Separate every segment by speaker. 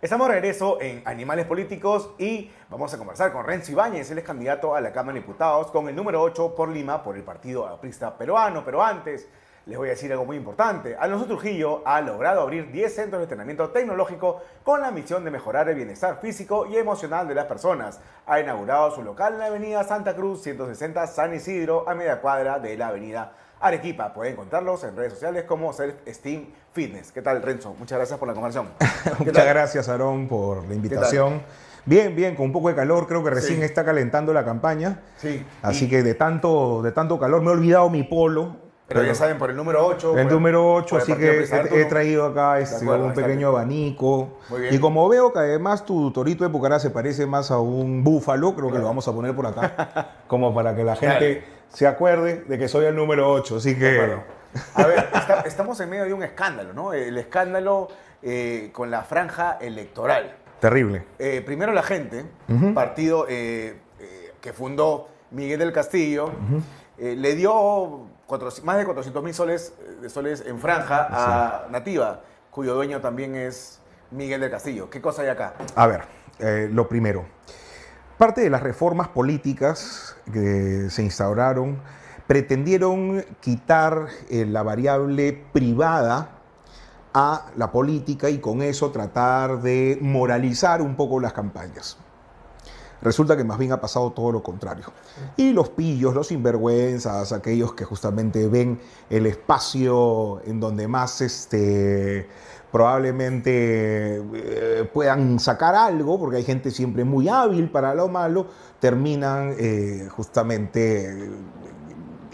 Speaker 1: Estamos de regreso en Animales Políticos y vamos a conversar con Renzo Ibáñez. Él es candidato a la Cámara de Diputados con el número 8 por Lima por el Partido Aprista Peruano. Pero antes, les voy a decir algo muy importante. Alonso Trujillo ha logrado abrir 10 centros de entrenamiento tecnológico con la misión de mejorar el bienestar físico y emocional de las personas. Ha inaugurado su local en la avenida Santa Cruz 160 San Isidro, a media cuadra de la avenida Arequipa. Pueden encontrarlos en redes sociales como Self Esteem Fitness. ¿Qué tal, Renzo? Muchas gracias por la conversación.
Speaker 2: Muchas gracias, Aarón, por la invitación. Bien, bien, con un poco de calor, creo que recién está calentando la campaña.
Speaker 1: Sí.
Speaker 2: Así que de tanto calor me he olvidado mi polo.
Speaker 1: Pero ya saben, por el número 8.
Speaker 2: El número 8,
Speaker 1: por el
Speaker 2: así
Speaker 1: Partido
Speaker 2: que
Speaker 1: Aprista del
Speaker 2: he
Speaker 1: Turno.
Speaker 2: traído acá
Speaker 1: acuerdo,
Speaker 2: un pequeño abanico.
Speaker 1: Muy bien.
Speaker 2: Y como veo que además tu torito de Pucará se parece más a un búfalo, creo que lo vamos a poner por acá, como para que la gente se acuerde de que soy el número 8. Así que...
Speaker 1: A ver, estamos en medio de un escándalo, ¿no? El escándalo con la franja electoral.
Speaker 2: Terrible.
Speaker 1: Primero la gente, partido que fundó Miguel del Castillo, le dio más de 400.000 soles en franja a Nativa, cuyo dueño también es Miguel del Castillo. ¿Qué cosa hay acá?
Speaker 2: A ver, lo primero. Parte de las reformas políticas que se instauraron pretendieron quitar la variable privada a la política y con eso tratar de moralizar un poco las campañas. Resulta que más bien ha pasado todo lo contrario. Y los pillos, los sinvergüenzas, aquellos que justamente ven el espacio en donde más probablemente puedan sacar algo, porque hay gente siempre muy hábil para lo malo, terminan justamente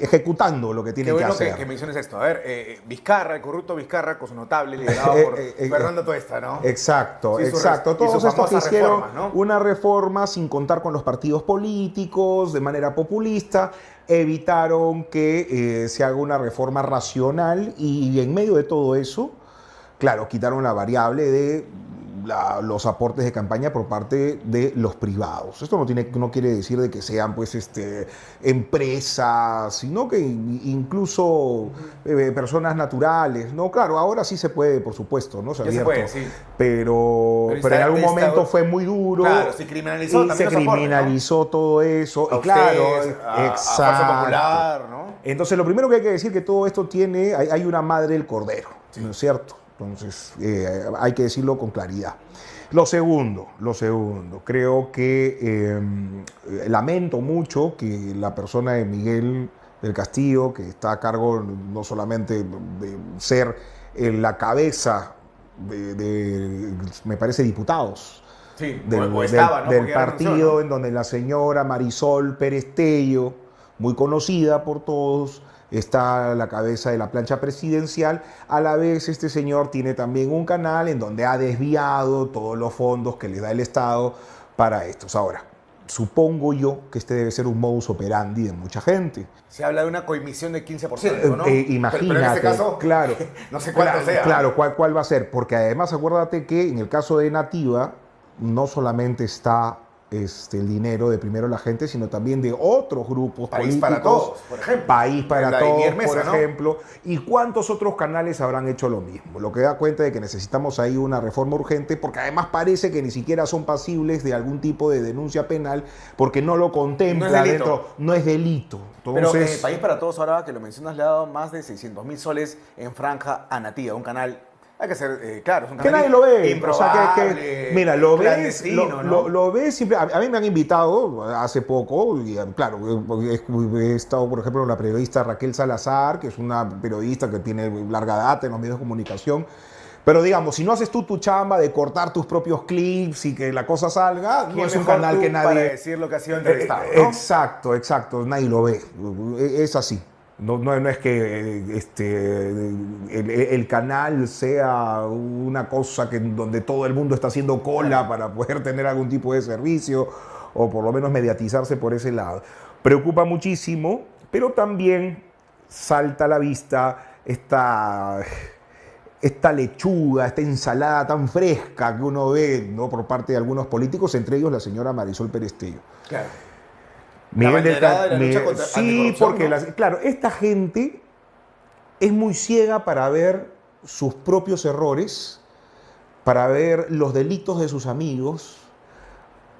Speaker 2: ejecutando lo que tienen que hacer.
Speaker 1: Que menciones esto. A ver, Vizcarra, el corrupto Vizcarra, con su notable liderado por Fernando Tuesta, ¿no?
Speaker 2: Exacto,
Speaker 1: Sí,
Speaker 2: exacto. Todos estos que hicieron
Speaker 1: reformas, ¿no?
Speaker 2: una reforma sin contar con los partidos políticos, de manera populista, evitaron que se haga una reforma racional y en medio de todo eso, claro, quitaron la variable de los aportes de campaña por parte de los privados. Esto no quiere decir de que sean pues empresas, sino que incluso personas naturales, ¿no? Claro, ahora sí se puede, por supuesto, ¿no?
Speaker 1: Ya se puede, sí.
Speaker 2: Pero en algún momento fue muy duro.
Speaker 1: Claro, se criminalizó
Speaker 2: y
Speaker 1: también
Speaker 2: se criminalizó todo eso. Y claro,
Speaker 1: a Fuerza Popular, ¿no?
Speaker 2: Entonces, lo primero que hay que decir que todo esto hay una madre del cordero, ¿no es cierto? Entonces, hay que decirlo con claridad. Lo segundo, creo que lamento mucho que la persona de Miguel del Castillo, que está a cargo no solamente de ser la cabeza me parece, diputados,
Speaker 1: sí,
Speaker 2: del partido, en donde la señora Marisol Pérez Tello, muy conocida por todos, está a la cabeza de la plancha presidencial. A la vez, este señor tiene también un canal en donde ha desviado todos los fondos que le da el Estado para estos. Ahora, supongo yo que este debe ser un modus operandi de mucha gente.
Speaker 1: Se habla de una coimisión de 15%, ¿no?
Speaker 2: Imagínate,
Speaker 1: pero en este caso,
Speaker 2: claro,
Speaker 1: no sé cuánto sea.
Speaker 2: Claro, ¿cuál va a ser? Porque además, acuérdate que en el caso de Nativa, no solamente está el dinero de Primero la Gente, sino también de otros grupos
Speaker 1: País
Speaker 2: políticos.
Speaker 1: para Todos, por ejemplo.
Speaker 2: País para Todos,
Speaker 1: Mesa,
Speaker 2: por ejemplo. ¿No? ¿Y cuántos otros canales habrán hecho lo mismo? Lo que da cuenta de que necesitamos ahí una reforma urgente, porque además parece que ni siquiera son pasibles de algún tipo de denuncia penal, porque no lo contempla dentro. No es delito. Entonces,
Speaker 1: pero País para Todos, ahora que lo mencionas, le ha dado más de 600.000 soles en franja a Nativa, un canal. Hay que ser claro, es un
Speaker 2: que
Speaker 1: canal
Speaker 2: nadie lo ve.
Speaker 1: improbable,
Speaker 2: o sea, mira, lo ves,
Speaker 1: ¿no?
Speaker 2: lo ves siempre. A mí me han invitado hace poco, y claro, he estado, por ejemplo, con la periodista Raquel Salazar, que es una periodista que tiene larga data en los medios de comunicación. Pero digamos, si no haces tú tu chamba de cortar tus propios clips y que la cosa salga, no es un canal que nadie...
Speaker 1: para decir lo que ha sido entrevistado, ¿no?
Speaker 2: Exacto, nadie lo ve. Es así. No es que el canal sea una cosa donde todo el mundo está haciendo cola para poder tener algún tipo de servicio o por lo menos mediatizarse por ese lado. Preocupa muchísimo, pero también salta a la vista esta lechuga, esta ensalada tan fresca que uno ve, ¿no?, por parte de algunos políticos, entre ellos la señora Marisol Pérez Tello.
Speaker 1: Claro.
Speaker 2: Sí, porque claro, esta gente es muy ciega para ver sus propios errores, para ver los delitos de sus amigos,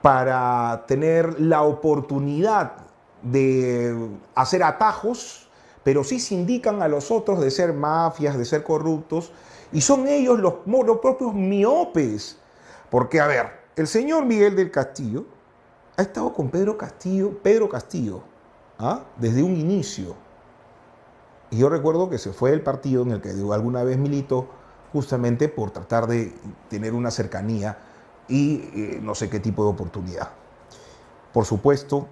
Speaker 2: para tener la oportunidad de hacer atajos, pero sí se indican a los otros de ser mafias, de ser corruptos, y son ellos los propios miopes. Porque, a ver, el señor Miguel del Castillo ha estado con Pedro Castillo, ¿ah? Desde un inicio. Y yo recuerdo que se fue del partido en el que alguna vez militó, justamente por tratar de tener una cercanía y no sé qué tipo de oportunidad. Por supuesto,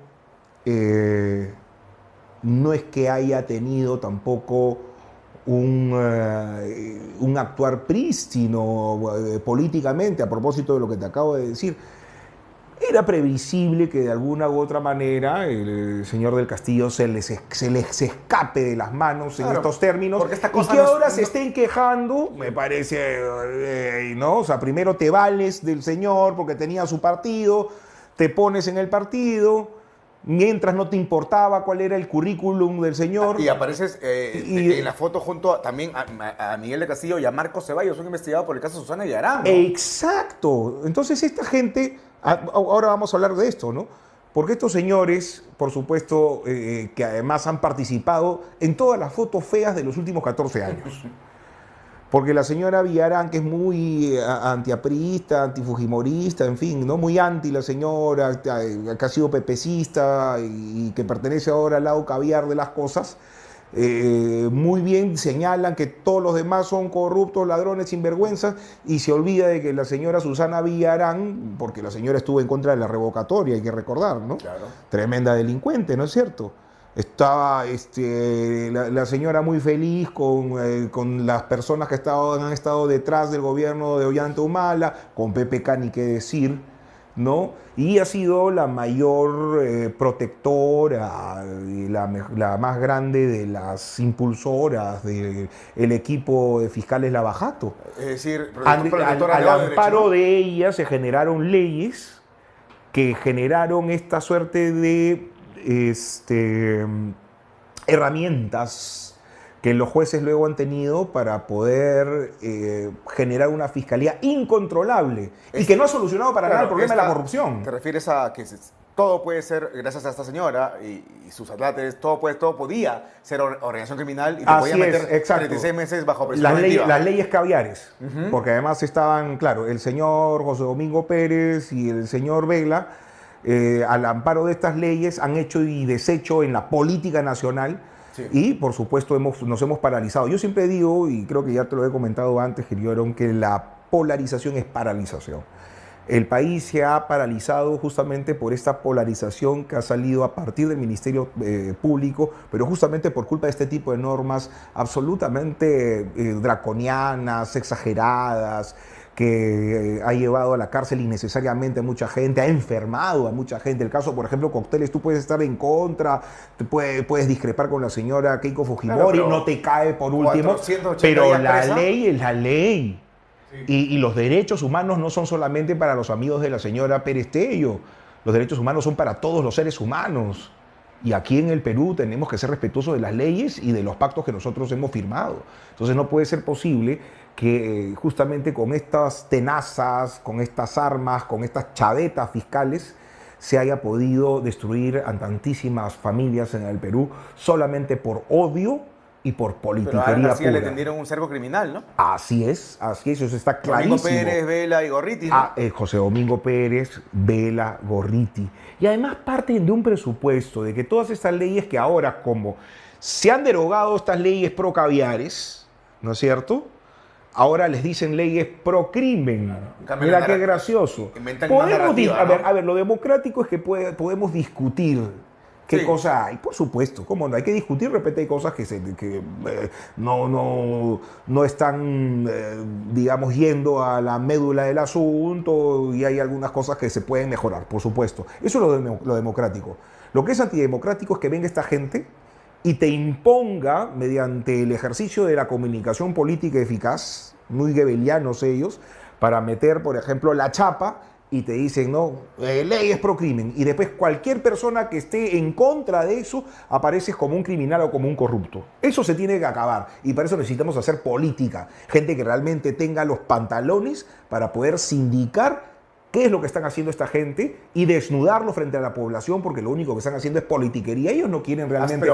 Speaker 2: no es que haya tenido tampoco un actuar prístino políticamente, a propósito de lo que te acabo de decir. Era previsible que de alguna u otra manera el señor del Castillo se les escape de las manos en estos términos, y que ahora se estén quejando, me parece, ¿no? O sea, primero te vales del señor porque tenía su partido, te pones en el partido, mientras no te importaba cuál era el currículum del señor.
Speaker 1: Y apareces en la foto junto también a Miguel del Castillo y a Marcos Ceballos, un investigado por el caso de Susana Villarán, ¿no?
Speaker 2: Exacto. Entonces esta gente, ahora vamos a hablar de esto, ¿no? Porque estos señores, por supuesto, que además han participado en todas las fotos feas de los últimos 14 años. Porque la señora Villarán, que es muy antiaprista, antifujimorista, en fin, ¿no? Muy anti la señora, que ha sido pepecista y que pertenece ahora al lado caviar de las cosas, muy bien señalan que todos los demás son corruptos, ladrones, sinvergüenzas, y se olvida de que la señora Susana Villarán, porque la señora estuvo en contra de la revocatoria, hay que recordar, ¿no?
Speaker 1: Claro.
Speaker 2: Tremenda delincuente, ¿no es cierto? Estaba la señora muy feliz con las personas que han estado detrás del gobierno de Ollanta Humala, con PPK ni qué decir, ¿no? Y ha sido la mayor protectora y la más grande de las impulsoras del equipo de fiscales Lavajato.
Speaker 1: Es decir,
Speaker 2: al amparo de ella se generaron leyes que generaron esta suerte de herramientas que los jueces luego han tenido para poder generar una fiscalía incontrolable y que no ha solucionado para nada el problema de la corrupción.
Speaker 1: ¿Te refieres a que todo puede ser, gracias a esta señora y sus atlates, todo podía ser organización criminal y te podía meter 36 meses bajo prisión preventiva?
Speaker 2: Las leyes caviares, porque además estaban, claro, el señor José Domingo Pérez y el señor Vela, al amparo de estas leyes, han hecho y deshecho en la política nacional. Sí. Y, por supuesto, nos hemos paralizado. Yo siempre digo, y creo que ya te lo he comentado antes, Gilberto, que la polarización es paralización. El país se ha paralizado justamente por esta polarización que ha salido a partir del Ministerio Público, pero justamente por culpa de este tipo de normas absolutamente draconianas, exageradas, que ha llevado a la cárcel innecesariamente a mucha gente, ha enfermado a mucha gente. El caso, por ejemplo, Cócteles, tú puedes estar en contra, puedes discrepar con la señora Keiko Fujimori, claro, no te cae por último, pero la ley es la ley. Sí. Y los derechos humanos no son solamente para los amigos de la señora Pérez Tello, los derechos humanos son para todos los seres humanos. Y aquí en el Perú tenemos que ser respetuosos de las leyes y de los pactos que nosotros hemos firmado. Entonces no puede ser posible que justamente con estas tenazas, con estas armas, con estas chavetas fiscales, se haya podido destruir a tantísimas familias en el Perú solamente por odio y por politiquería pura.
Speaker 1: Pero a García le tendieron un cerco criminal, ¿no?
Speaker 2: Así es, eso está clarísimo.
Speaker 1: Domingo Pérez, Vela y Gorriti, ¿no?
Speaker 2: José Domingo Pérez, Vela, Gorriti. Y además parten de un presupuesto de que todas estas leyes que ahora, como se han derogado estas leyes pro caviares, ¿no es cierto?, ahora les dicen leyes pro crimen. Mira qué gracioso. A ver, lo democrático es que podemos discutir qué cosa hay. Por supuesto, cómo no. Hay que discutir, de repente hay cosas que no están, digamos, yendo a la médula del asunto y hay algunas cosas que se pueden mejorar, por supuesto. Eso es lo democrático. Lo que es antidemocrático es que venga esta gente y te imponga, mediante el ejercicio de la comunicación política eficaz, muy goebbelianos ellos, para meter, por ejemplo, la chapa y te dicen, no, ley es pro crimen, y después cualquier persona que esté en contra de eso aparece como un criminal o como un corrupto. Eso se tiene que acabar, y para eso necesitamos hacer política, gente que realmente tenga los pantalones para poder sindicar qué es lo que están haciendo esta gente y desnudarlo frente a la población, porque lo único que están haciendo es politiquería. Ellos no quieren realmente...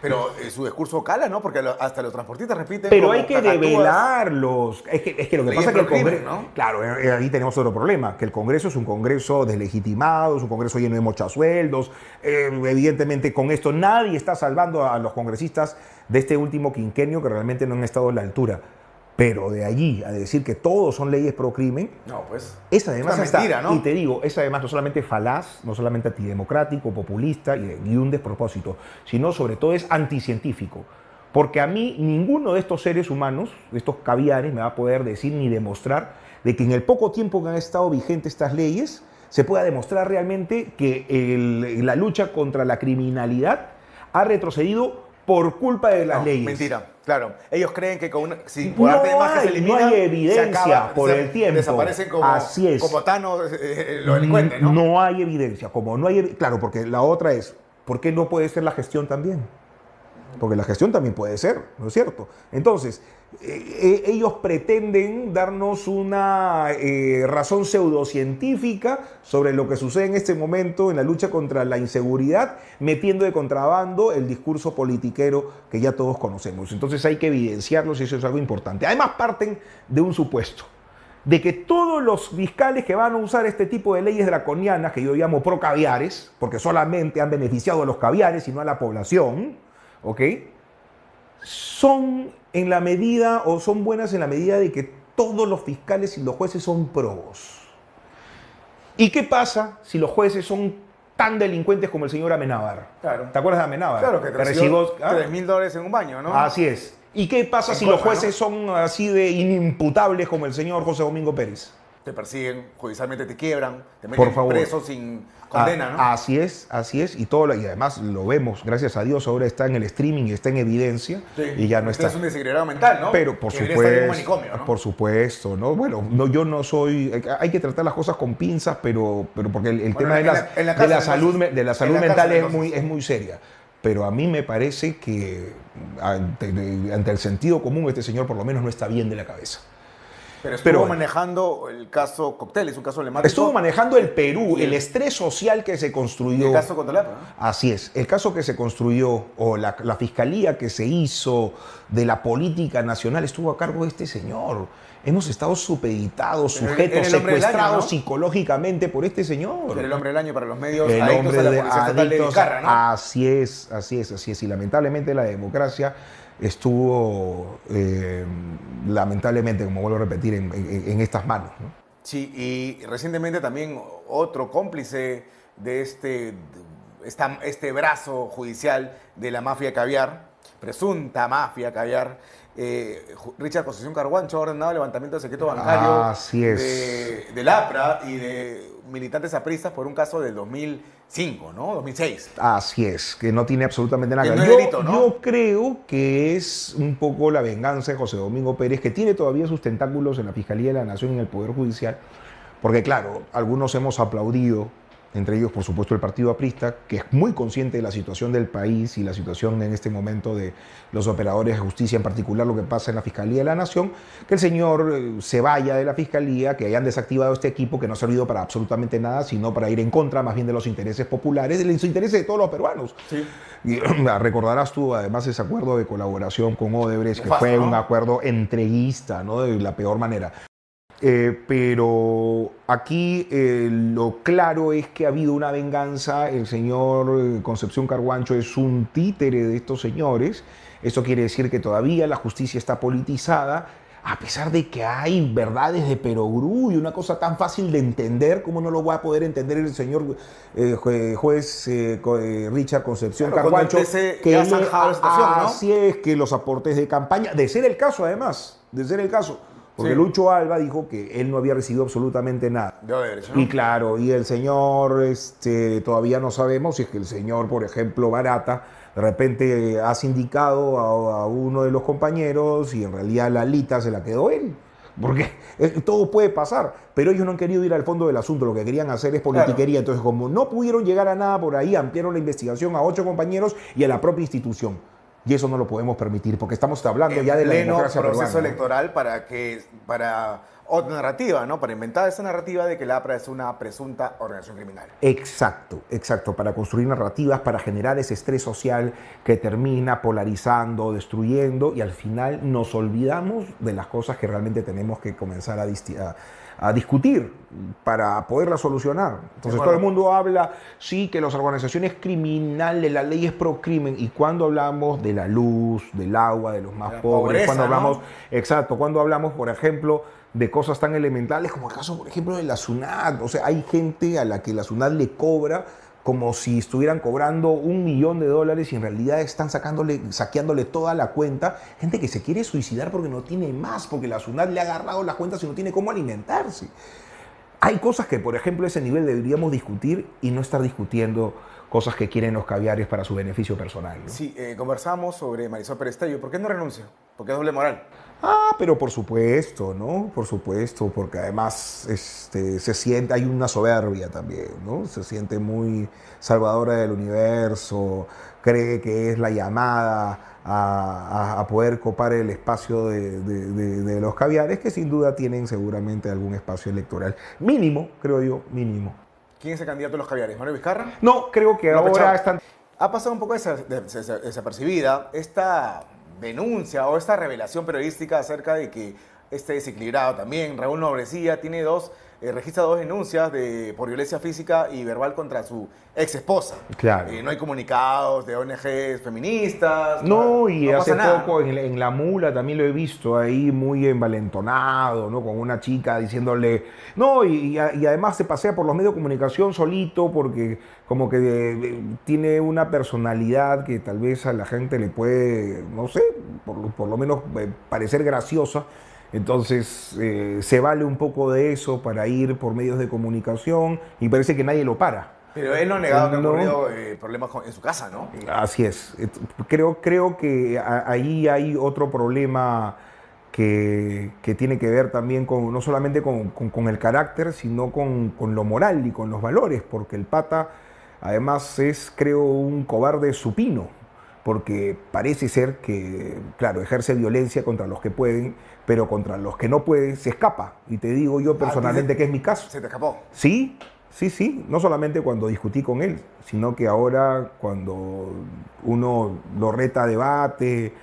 Speaker 1: Pero su discurso cala, ¿no? Porque hasta los transportistas repiten...
Speaker 2: Pero hay que develarlos. Es que lo que pasa es que el Congreso...
Speaker 1: ¿no?
Speaker 2: Claro, ahí tenemos otro problema, que el Congreso es un Congreso deslegitimado, es un Congreso lleno de mochasueldos. Evidentemente con esto nadie está salvando a los congresistas de este último quinquenio que realmente no han estado a la altura. Pero de allí a decir que todos son leyes pro crimen,
Speaker 1: no, pues,
Speaker 2: es además
Speaker 1: es una mentira, ¿no?
Speaker 2: Y te digo, es además no solamente falaz, no solamente antidemocrático, populista y un despropósito, sino sobre todo es anticientífico. Porque a mí ninguno de estos seres humanos, de estos caviares, me va a poder decir ni demostrar de que en el poco tiempo que han estado vigentes estas leyes se pueda demostrar realmente que la lucha contra la criminalidad ha retrocedido por culpa de las leyes.
Speaker 1: Mentira, claro. Ellos creen que si por arte de magia se eliminan,
Speaker 2: no hay evidencia por el tiempo.
Speaker 1: Desaparecen como,
Speaker 2: así es.
Speaker 1: como Thanos, los delincuentes, ¿no?
Speaker 2: No hay evidencia. Claro, porque la otra es, ¿por qué no puede ser la gestión también? Porque la gestión también puede ser, ¿no es cierto? Entonces, ellos pretenden darnos una razón pseudocientífica sobre lo que sucede en este momento en la lucha contra la inseguridad, metiendo de contrabando el discurso politiquero que ya todos conocemos. Entonces hay que evidenciarlos y eso es algo importante. Además parten de un supuesto, de que todos los fiscales que van a usar este tipo de leyes draconianas, que yo llamo pro caviares, porque solamente han beneficiado a los caviares y no a la población, ¿ok? Son en la medida, o son buenas en la medida de que todos los fiscales y los jueces son probos. ¿Y qué pasa si los jueces son tan delincuentes como el señor Amenábar?
Speaker 1: Claro.
Speaker 2: ¿Te acuerdas de Amenábar?
Speaker 1: Claro, que recibió $3.000 en un baño, ¿no?
Speaker 2: Así es. ¿Y qué pasa si los jueces son así de inimputables como el señor José Domingo Pérez?
Speaker 1: Te persiguen, judicialmente te quiebran, te meten preso sin condena, ¿no?
Speaker 2: Así es, y además lo vemos, gracias a Dios, ahora está en el streaming y está en evidencia, sí, y ya no está.
Speaker 1: Es un desequilibrado mental, ¿no?
Speaker 2: Pero por supuesto, ¿no? Por supuesto, ¿no? Bueno, yo no soy, hay que tratar las cosas con pinzas, pero porque el tema de la salud mental es muy seria. Pero a mí me parece que ante el sentido común este señor por lo menos no está bien de la cabeza.
Speaker 1: Pero estuvo manejando el caso Cóctel, es un caso emblemático.
Speaker 2: Estuvo manejando el Perú, el estrés social que se construyó.
Speaker 1: El caso contra Lapra, ¿no?
Speaker 2: Así es, el caso que se construyó, o la fiscalía que se hizo de la política nacional, estuvo a cargo de este señor. Hemos estado supeditados, sujetos, secuestrados año, ¿no? psicológicamente por este señor.
Speaker 1: Era el hombre del año para los medios,
Speaker 2: el
Speaker 1: adictos a la policía estatal de Vizcarra, ¿no?
Speaker 2: Así es. Y lamentablemente la democracia estuvo, lamentablemente, como vuelvo a repetir, en estas manos, ¿no?
Speaker 1: Sí, y recientemente también otro cómplice de este brazo judicial de la mafia caviar, presunta mafia caviar, Richard Concepción Carguancho ha ordenado el levantamiento del secreto bancario de Lapra y de militantes apristas por un caso del 2005, ¿no? 2006.
Speaker 2: Así es, que no tiene absolutamente nada que
Speaker 1: ver. Delito, ¿no?
Speaker 2: Yo creo que es un poco la venganza de José Domingo Pérez, que tiene todavía sus tentáculos en la Fiscalía de la Nación y en el Poder Judicial, porque claro, algunos hemos aplaudido, entre ellos por supuesto el Partido Aprista, que es muy consciente de la situación del país y la situación en este momento de los operadores de justicia, en particular lo que pasa en la Fiscalía de la Nación, que el señor se vaya de la Fiscalía, que hayan desactivado este equipo que no ha servido para absolutamente nada, sino para ir en contra más bien de los intereses populares, de los intereses de todos los peruanos. Sí. Y, recordarás tú además ese acuerdo de colaboración con Odebrecht, que fue un acuerdo entreguista, ¿no? De la peor manera. Pero aquí lo claro es que ha habido una venganza. El señor Concepción Carguancho es un títere de estos señores. Eso quiere decir que todavía la justicia está politizada, a pesar de que hay verdades de perogrullo, una cosa tan fácil de entender. ¿Cómo no lo va a poder entender el señor juez Richard Concepción Carguancho?
Speaker 1: Que ha zanjado la situación, ¿no?
Speaker 2: Así es, que los aportes de campaña, de ser el caso además, porque Lucho Alba dijo que él no había recibido absolutamente nada.
Speaker 1: De Odebrecht, ¿no?
Speaker 2: Y claro, y el señor, todavía no sabemos si es que el señor, por ejemplo, Barata, de repente ha sindicado a uno de los compañeros y en realidad la alita se la quedó él. Porque todo puede pasar, pero ellos no han querido ir al fondo del asunto, lo que querían hacer es politiquería. Entonces, como no pudieron llegar a nada por ahí, ampliaron la investigación a 8 compañeros y a la propia institución. Y eso no lo podemos permitir, porque estamos hablando ya de la democracia
Speaker 1: proceso
Speaker 2: peruana,
Speaker 1: electoral para otra narrativa, ¿no? Para inventar esa narrativa de que la APRA es una presunta organización criminal.
Speaker 2: Exacto, exacto, para construir narrativas, para generar ese estrés social que termina polarizando, destruyendo, y al final nos olvidamos de las cosas que realmente tenemos que comenzar a discutir para poderlas solucionar. Entonces todo el mundo habla, sí, que las organizaciones criminales, la ley es pro crimen, y cuando hablamos de la luz, del agua, de los más pobres,
Speaker 1: pobreza,
Speaker 2: cuando hablamos,
Speaker 1: ¿no?
Speaker 2: exacto, cuando hablamos, por ejemplo, de cosas tan elementales como el caso, por ejemplo, de la SUNAT. O sea, hay gente a la que la SUNAT le cobra como si estuvieran cobrando $1 millón y en realidad están saqueándole toda la cuenta. Gente que se quiere suicidar porque no tiene más, porque la SUNAT le ha agarrado las cuentas y no tiene cómo alimentarse. Hay cosas que, por ejemplo, a ese nivel deberíamos discutir y no estar discutiendo cosas que quieren los caviares para su beneficio personal, ¿no?
Speaker 1: Sí, conversamos sobre Marisol Perestello. ¿Por qué no renuncia? ¿Por qué es doble moral?
Speaker 2: Ah, pero por supuesto, ¿no? Por supuesto, porque además se siente, hay una soberbia también, ¿no? Se siente muy salvadora del universo, cree que es la llamada a poder copar el espacio de los caviares, que sin duda tienen seguramente algún espacio electoral. Mínimo, creo yo, mínimo.
Speaker 1: ¿Quién es el candidato de los caviares? ¿Mario Vizcarra?
Speaker 2: No, creo que
Speaker 1: No,
Speaker 2: ahora
Speaker 1: Pechao.
Speaker 2: están...
Speaker 1: Ha pasado un poco desapercibida esta denuncia o esta revelación periodística acerca de que este desequilibrado también, Raúl Noblecía, registra 2 denuncias por violencia física y verbal contra su ex esposa.
Speaker 2: Claro.
Speaker 1: No hay comunicados de ONGs feministas.
Speaker 2: No, y
Speaker 1: no
Speaker 2: hace
Speaker 1: pasa nada.
Speaker 2: poco en La Mula también lo he visto ahí muy envalentonado, ¿no? Con una chica diciéndole... No, y además se pasea por los medios de comunicación solito porque como que tiene una personalidad que tal vez a la gente le puede, no sé, por lo menos parecer graciosa. Entonces se vale un poco de eso para ir por medios de comunicación y parece que nadie lo para.
Speaker 1: Pero él no ha negado que han
Speaker 2: No.
Speaker 1: ocurrido problemas en su casa, ¿no?
Speaker 2: Así es. Creo que ahí hay otro problema que tiene que ver también no solamente con el carácter, sino con lo moral y con los valores, porque el pata además es, creo, un cobarde supino, porque parece ser que, claro, ejerce violencia contra los que pueden, pero contra los que no pueden se escapa. Y te digo yo personalmente que es mi caso.
Speaker 1: Se te escapó.
Speaker 2: Sí, sí, no solamente cuando discutí con él, sino que ahora cuando uno lo reta a debate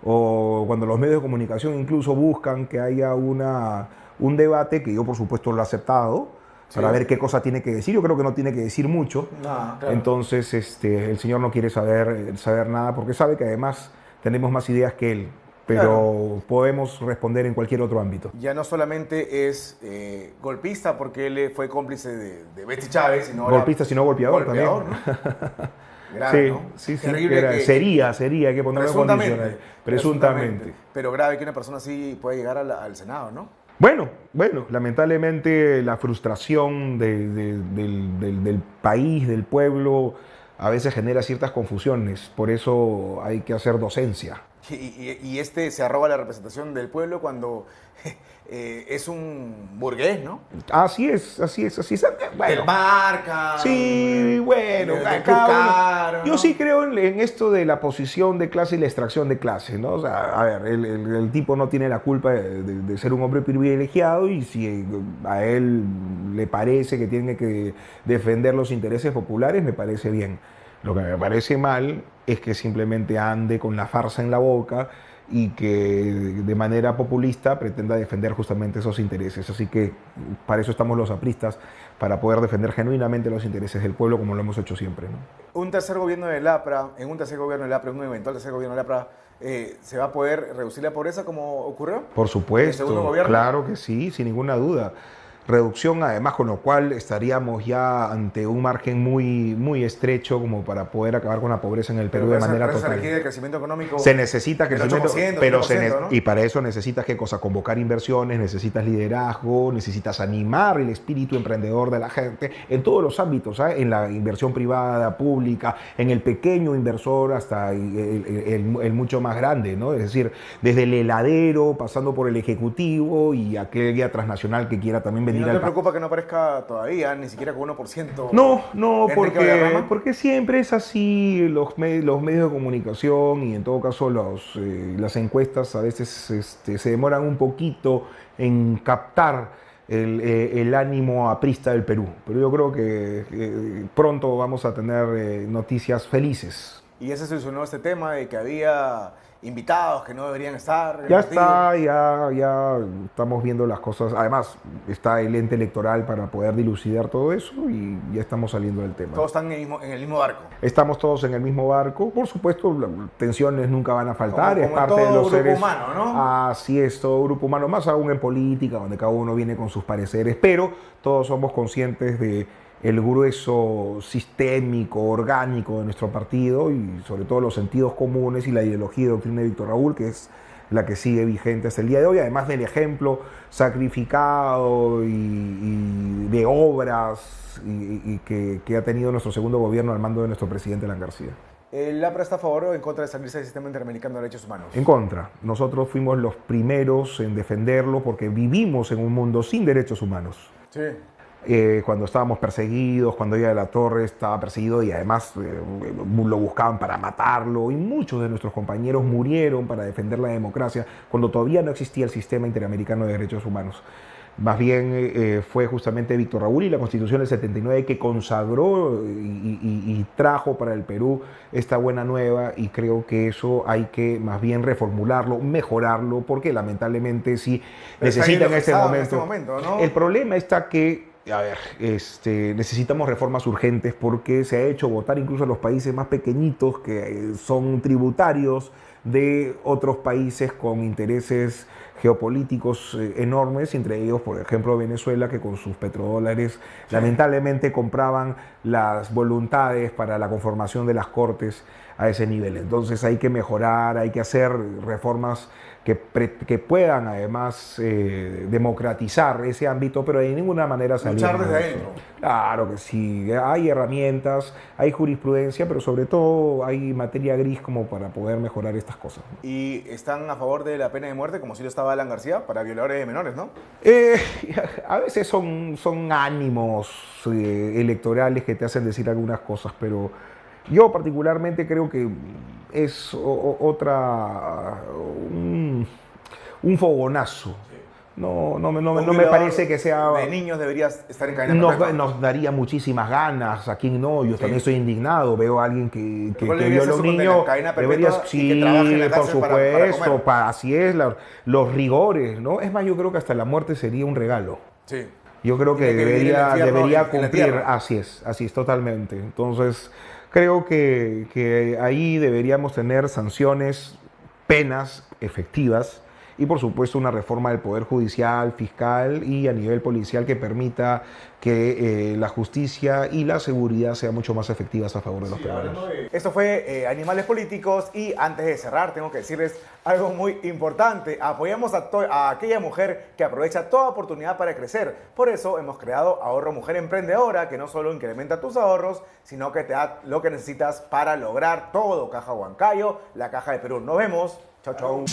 Speaker 2: o cuando los medios de comunicación incluso buscan que haya un debate, que yo por supuesto lo he aceptado, para ver qué cosa tiene que decir. Yo creo que no tiene que decir mucho.
Speaker 1: No, claro.
Speaker 2: Entonces el señor no quiere saber nada porque sabe que además tenemos más ideas que él, pero
Speaker 1: Claro.
Speaker 2: podemos responder en cualquier otro ámbito.
Speaker 1: Ya no solamente es golpista porque él fue cómplice de Betsy Chávez, sino ahora
Speaker 2: Golpista, sino golpeador,
Speaker 1: golpeador,
Speaker 2: también.
Speaker 1: ¿no? Grave,
Speaker 2: Sí,
Speaker 1: ¿no?
Speaker 2: sí,
Speaker 1: Terrible
Speaker 2: era-
Speaker 1: que-
Speaker 2: sería, hay que ponerlo en
Speaker 1: presuntamente,
Speaker 2: condiciones. Presuntamente.
Speaker 1: Pero grave que una persona así pueda llegar al Senado, ¿no?
Speaker 2: Bueno, lamentablemente la frustración del país, del pueblo, a veces genera ciertas confusiones. Por eso hay que hacer docencia.
Speaker 1: Y este se arroba la representación del pueblo cuando es un burgués, ¿no?
Speaker 2: Así es. Bueno,
Speaker 1: Del Barca.
Speaker 2: sí, bueno,
Speaker 1: del
Speaker 2: cada
Speaker 1: Club
Speaker 2: uno-
Speaker 1: Caro,
Speaker 2: yo
Speaker 1: ¿no?
Speaker 2: sí creo en esto de la posición de clase y la extracción de clase, ¿no? O sea, a ver, el tipo no tiene la culpa de ser un hombre privilegiado, y si a él le parece que tiene que defender los intereses populares, me parece bien. Lo que me parece mal es que simplemente ande con la farsa en la boca y que de manera populista pretenda defender justamente esos intereses. Así que para eso estamos los apristas, para poder defender genuinamente los intereses del pueblo, como lo hemos hecho siempre, ¿no?
Speaker 1: Un tercer gobierno del APRA, en un tercer gobierno del APRA, un eventual tercer gobierno del APRA, ¿se va a poder reducir la pobreza como ocurrió?
Speaker 2: Por
Speaker 1: ¿El segundo
Speaker 2: supuesto,
Speaker 1: gobierno?
Speaker 2: claro que sí, sin ninguna duda. reducción, además, con lo cual estaríamos ya ante un margen muy estrecho como para poder acabar con la pobreza en el Perú de manera total.
Speaker 1: Se requiere el crecimiento económico.
Speaker 2: Se necesita crecimiento,
Speaker 1: 8%,
Speaker 2: pero
Speaker 1: 10%, ¿no?
Speaker 2: y para eso necesitas qué cosa, convocar inversiones, necesitas liderazgo, necesitas animar el espíritu emprendedor de la gente en todos los ámbitos, ¿sabes? En la inversión privada, pública, en el pequeño inversor hasta el mucho más grande, ¿no? Es decir, desde el heladero, pasando por el ejecutivo y aquel guía transnacional que quiera también venir.
Speaker 1: ¿Y no te preocupa que no aparezca todavía, ni siquiera con 1%?
Speaker 2: No, porque siempre es así, los medios de comunicación y en todo caso las encuestas a veces se demoran un poquito en captar el ánimo aprista del Perú. Pero yo creo que pronto vamos a tener noticias felices.
Speaker 1: ¿Y ya se solucionó este tema de que había invitados que no deberían estar?
Speaker 2: Ya está, ya estamos viendo las cosas. Además, está el ente electoral para poder dilucidar todo eso y ya estamos saliendo del tema.
Speaker 1: ¿Todos están en el mismo barco?
Speaker 2: Estamos todos en el mismo barco. Por supuesto, tensiones nunca van a faltar.
Speaker 1: Como
Speaker 2: es parte
Speaker 1: todo
Speaker 2: de los
Speaker 1: grupo
Speaker 2: seres
Speaker 1: humano, ¿no?
Speaker 2: Así es, todo grupo humano, más aún en política, donde cada uno viene con sus pareceres, pero todos somos conscientes de el grueso sistémico, orgánico de nuestro partido y sobre todo los sentidos comunes y la ideología y doctrina de Víctor Raúl, que es la que sigue vigente hasta el día de hoy, además del ejemplo sacrificado y de obras que ha tenido nuestro segundo gobierno al mando de nuestro presidente Alan García.
Speaker 1: ¿El APRA está a favor o en contra de salirse del sistema interamericano de derechos humanos?
Speaker 2: En contra. Nosotros fuimos los primeros en defenderlo porque vivimos en un mundo sin derechos humanos.
Speaker 1: Sí.
Speaker 2: Cuando estábamos perseguidos, cuando ella de la Torre estaba perseguido y además lo buscaban para matarlo y muchos de nuestros compañeros murieron para defender la democracia cuando todavía no existía el sistema interamericano de derechos humanos. Más bien fue justamente Víctor Raúl y la Constitución del 79 que consagró y trajo para el Perú esta buena nueva y creo que eso hay que más bien reformularlo, mejorarlo, porque lamentablemente sí necesita en este momento,
Speaker 1: ¿no?
Speaker 2: El problema está que necesitamos reformas urgentes porque se ha hecho votar incluso a los países más pequeñitos que son tributarios de otros países con intereses geopolíticos enormes, entre ellos, por ejemplo, Venezuela, que con sus petrodólares lamentablemente compraban las voluntades para la conformación de las cortes a ese nivel. Entonces hay que mejorar, hay que hacer reformas que puedan además democratizar ese ámbito, pero de ninguna manera salir.
Speaker 1: Luchar desde adentro.
Speaker 2: Claro que sí, hay herramientas, hay jurisprudencia, pero sobre todo hay materia gris como para poder mejorar estas cosas.
Speaker 1: ¿Y están a favor de la pena de muerte, como si lo estaba Alan García, para violadores de menores, no?
Speaker 2: A veces son ánimos electorales que te hacen decir algunas cosas, pero yo particularmente creo que es un fogonazo. No me parece que sea...
Speaker 1: De niños deberías estar en cadena perpetua.
Speaker 2: Nos daría muchísimas ganas. ¿A quién no? Yo también estoy indignado. Veo a alguien que viola a un niño. Deberías, sí, por supuesto. Así es, los rigores, ¿no? Es más, yo creo que hasta la muerte sería un regalo.
Speaker 1: Sí.
Speaker 2: Yo creo que debería cumplir. Así es, totalmente. Entonces, creo que ahí deberíamos tener sanciones, penas efectivas y por supuesto una reforma del Poder Judicial, fiscal y a nivel policial que permita que la justicia y la seguridad sean mucho más efectivas a favor de los peruanos.
Speaker 1: Esto fue Animales Políticos y antes de cerrar tengo que decirles algo muy importante. Apoyamos a aquella mujer que aprovecha toda oportunidad para crecer. Por eso hemos creado Ahorro Mujer Emprendedora, que no solo incrementa tus ahorros, sino que te da lo que necesitas para lograr todo. Caja Huancayo, la Caja de Perú. Nos vemos. Chau, chau.